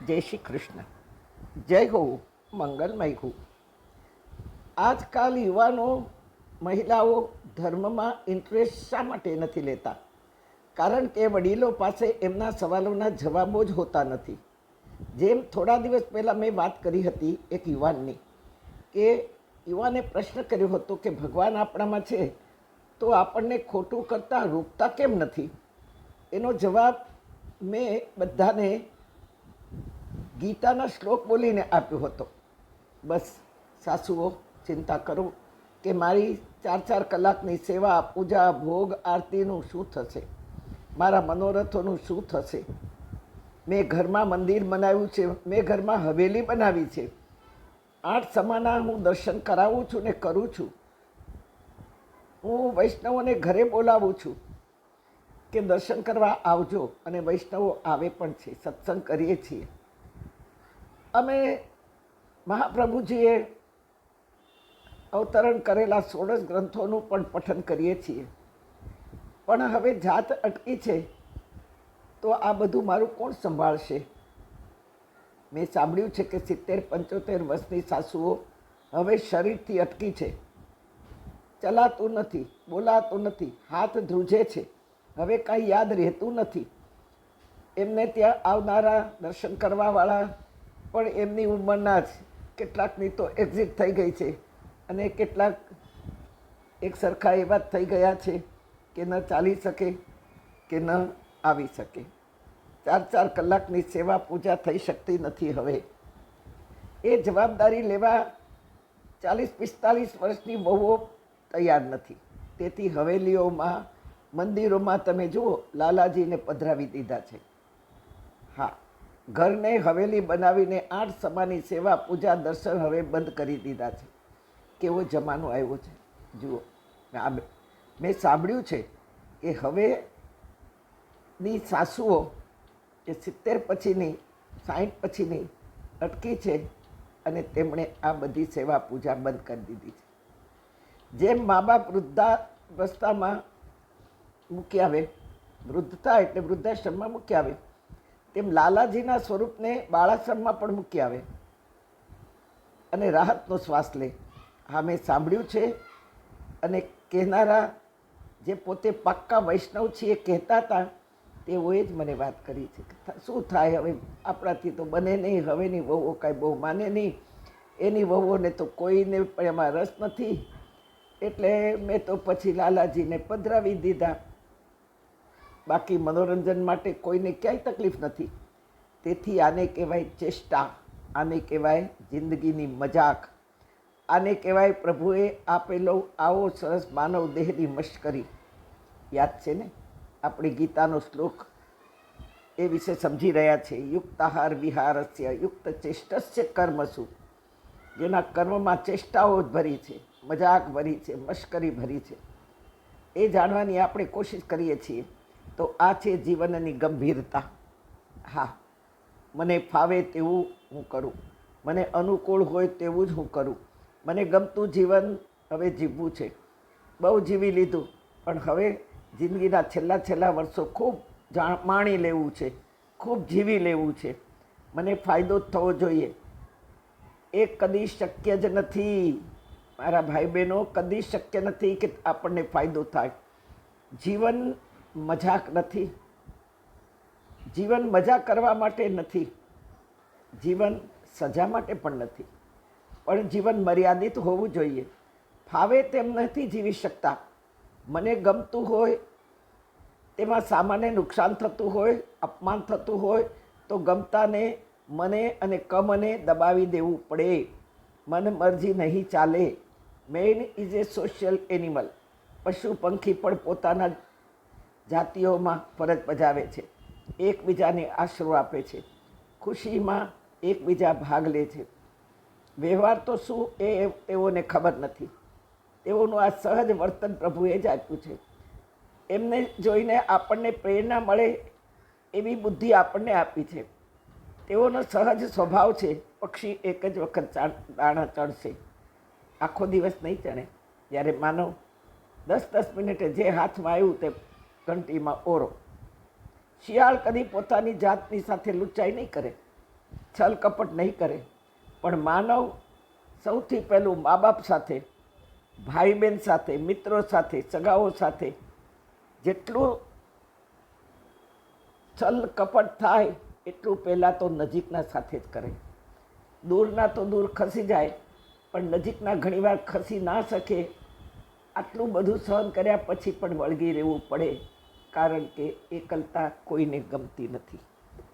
જય શ્રી કૃષ્ણ. જય હો, મંગલમય હો. આજકાલ યુવાનો, મહિલાઓ ધર્મમાં ઇન્ટરેસ્ટ શા માટે નથી લેતા? કારણ કે વડીલો પાસે એમના સવાલોના જવાબો જ હોતા નથી. જેમ થોડા દિવસ પહેલાં મેં વાત કરી હતી એક યુવાનની, કે યુવાને પ્રશ્ન કર્યો હતો કે ભગવાન આપણામાં છે તો આપણને ખોટું કરતાં રોકતા કેમ નથી? એનો જવાબ મેં બધાને ગીતાના શ્લોક બોલીને આપ્યો હતો. બસ સાસુઓ, ચિંતા કરો કે મારી 4-4 કલાકની સેવા, પૂજા, ભોગ, આરતીનું શું થશે? મારા મનોરથોનું શું થશે? મેં ઘરમાં મંદિર બનાવ્યું છે, મેં ઘરમાં હવેલી બનાવી છે, 8 સમાના હું દર્શન કરાવું છું ને કરું છું. હું વૈષ્ણવોને ઘરે બોલાવું છું કે દર્શન કરવા આવજો, અને વૈષ્ણવો આવે પણ છે. સત્સંગ કરીએ છીએ. અમે મહાપ્રભુજીએ અવતરણ કરેલા 16 ગ્રંથોનું પણ પઠન કરીએ છીએ. પણ હવે જાત અટકી છે તો આ બધું મારું કોણ સંભાળશે? મેં સાંભળ્યું છે કે 70-75 વર્ષની સાસુઓ હવે શરીરથી અટકી છે. ચલાતું નથી, બોલાતું નથી, હાથ ધ્રુજે છે, હવે કાંઈ યાદ રહેતું નથી. એમને ત્યાં આવનારા દર્શન કરવાવાળા પણ એમની ઉંમરના જ, કેટલાકની તો એક્ઝિટ થઈ ગઈ છે, અને કેટલાક એક સરખા એવા જ થઈ ગયા છે કે ન ચાલી શકે કે ન આવી શકે. 4-4 કલાકની સેવા પૂજા થઈ શકતી નથી હવે. એ જવાબદારી લેવા 40-45 વર્ષની વહુઓ તૈયાર નથી. તેથી હવેલીઓમાં, મંદિરોમાં તમે જુઓ, લાલાજીને પધરાવી દીધા છે. હા, ઘરને હવેલી બનાવીને 8 સમાની સેવા, પૂજા, દર્શન હવે બંધ કરી દીધા છે. કેવો જમાનો આવ્યો છે જુઓ. મેં સાંભળ્યું છે કે હવેની સાસુઓ એ 70 પછીની, 60 પછીની અટકી છે, અને તેમણે આ બધી સેવા પૂજા બંધ કરી દીધી છે. જેમ મા બાપ વૃદ્ધાવસ્થામાં મૂકી આવે, વૃદ્ધતા એટલે વૃદ્ધાશ્રમમાં મૂકી આવે, તેમ લાલાજીના સ્વરૂપને બાળાશ્રમમાં પણ મૂકી આવે અને રાહતનો શ્વાસ લે. હા, મેં સાંભળ્યું છે. અને કહેનારા જે પોતે પાક્કા વૈષ્ણવ છીએ કહેતા હતા, તેઓએ જ મને વાત કરી છે કે શું થાય હવે, આપણાથી તો બને નહીં. હવેની વહુઓ કાંઈ બહુ માને નહીં, એની વહુઓને તો કોઈને પણ એમાં રસ નથી, એટલે મેં તો પછી લાલાજીને પધરાવી દીધા. બાકી મનોરંજન માટે કોઈને ક્યાંય તકલીફ નથી. તેથી આને કહેવાય ચેષ્ટા, આને કહેવાય જિંદગીની મજાક, આને કહેવાય પ્રભુએ આપેલો આવો સરસ માનવ દેહની મશ્કરી. યાદ છે ને આપણી ગીતાનો શ્લોક? એ વિશે સમજી રહ્યા છે. યુક્તાહાર વિહારસ્ય યુક્ત ચેષ્ટસ્ય કર્મસુ. જેના કર્મમાં ચેષ્ટાઓ જ ભરી છે, મજાક ભરી છે, મશ્કરી ભરી છે, એ જાણવાની આપણે કોશિશ કરીએ છીએ. તો આ છે જીવનની ગંભીરતા. હા, મને ફાવે તેવું હું કરું, મને અનુકૂળ હોય તેવું જ હું કરું, મને ગમતું જીવન હવે જીવવું છે. બહુ જીવી લીધું, પણ હવે જિંદગીના છેલ્લા વર્ષો ખૂબ માણી લેવું છે, ખૂબ જીવી લેવું છે. મને ફાયદો જ થવો જોઈએ. એ કદી શક્ય જ નથી મારા ભાઈ બહેનો, કદી શક્ય નથી કે આપણને ફાયદો થાય. જીવન મજાક નથી, જીવન મજા કરવા માટે નથી, જીવન સજા માટે પણ નથી, પણ જીવન મર્યાદિત હોવું જોઈએ. ફાવે તેમ નથી જીવી શકતા. મને ગમતું હોય તેમાં સામાન્ય નુકસાન થતું હોય, અપમાન થતું હોય, તો ગમતાને મને અને કમને દબાવી દેવું પડે. મન મરજી નહીં ચાલે. Main is A social animal. પશુ પંખી પણ પોતાના જાતિઓમાં ફરજ બજાવે છે, એકબીજાને આશરો આપે છે, ખુશીમાં એકબીજા ભાગ લે છે. વ્યવહાર તો શું એ તેઓને ખબર નથી. તેઓનું આ સહજ વર્તન પ્રભુએ જ આપ્યું છે. એમને જોઈને આપણને પ્રેરણા મળે એવી બુદ્ધિ આપણને આપી છે. તેઓનો સહજ સ્વભાવ છે, પક્ષી એક જ વખત દાણા ચણશે, આખો દિવસ નહીં ચણે. જ્યારે માનવ 10-10 મિનિટે જે હાથમાં આવ્યું તે ઘંટીમાં ઓરો. શિયાળ કદી પોતાની જાતની સાથે લુચ્ચાઈ નહીં કરે. છલ કપટ નહીં કરે, પણ માનવ સૌથી પહેલું મા બાપ સાથે, ભાઈ બહેન સાથે, મિત્રો સાથે, સગાઓ સાથે જેટલું છલ કપટ થાય એટલું પહેલાં તો નજીકના સાથે જ કરે. દૂરના તો દૂર ખસી જાય, પણ નજીકના ઘણીવાર ખસી ના શકે. આટલું બધું સહન કર્યા પછી પણ વળગી રહેવું પડે, કારણ કે એકલતા કોઈને ગમતી નથી.